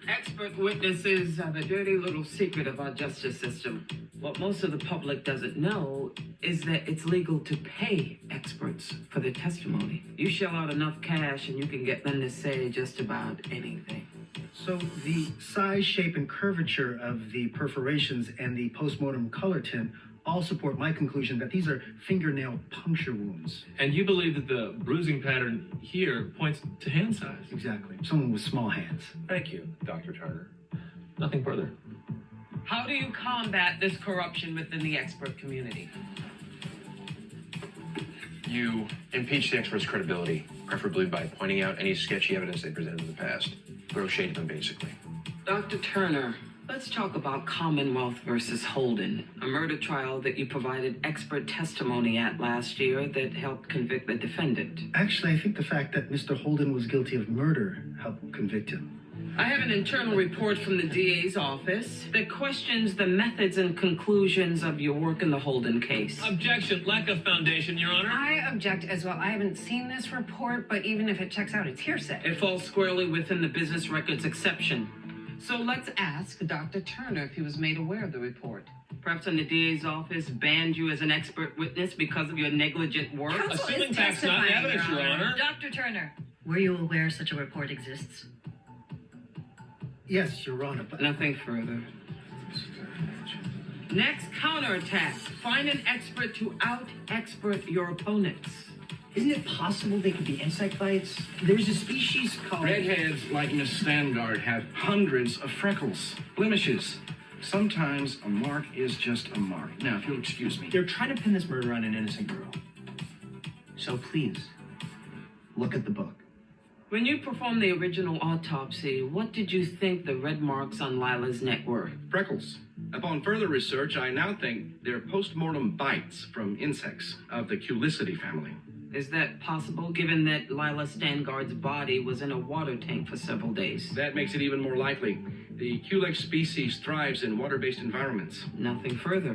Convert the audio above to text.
Expert witnesses are the dirty little secret of our justice system. What most of the public doesn't know is that it's legal to pay experts for their testimony. You shell out enough cash and you can get them to say just about anything. So the size, shape, and curvature of the perforations and the postmortem color tint all support my conclusion that these are fingernail puncture wounds. And you believe that the bruising pattern here points to hand size? Exactly. Someone with small hands. Thank you, Dr. Turner. Nothing further. How do you combat this corruption within the expert community? You impeach the expert's credibility, preferably by pointing out any sketchy evidence they presented in the past. Throw shade at them, basically. Dr. Turner, let's talk about Commonwealth versus Holden, a murder trial that you provided expert testimony at last year that helped convict the defendant. Actually, I think the fact that Mr. Holden was guilty of murder helped convict him. I have an internal report from the DA's office that questions the methods and conclusions of your work in the Holden case. Objection. Lack of foundation, Your Honor. I object as well. I haven't seen this report, but even if it checks out, it's hearsay. It falls squarely within the business records exception. So let's ask Dr. Turner if he was made aware of the report. Perhaps when the DA's office banned you as an expert witness because of your negligent work? Counsel Assuming is facts, not testifying, evidence, Your Honor. Dr. Turner, were you aware such a report exists? Yes, Your Honor, but... Nothing further. Next, counterattack. Find an expert to out-expert your opponents. Isn't it possible they could be insect bites? There's a species called... Redheads like Miss Stangard have hundreds of freckles, blemishes. Sometimes a mark is just a mark. Now, if you'll excuse me. They're trying to pin this murder on an innocent girl. So please, look at the book. When you performed the original autopsy, what did you think the red marks on Lila's neck were? Freckles. Upon further research, I now think they're post-mortem bites from insects of the Culicidae family. Is that possible, given that Lila Stangard's body was in a water tank for several days? That makes it even more likely. The Culex species thrives in water-based environments. Nothing further.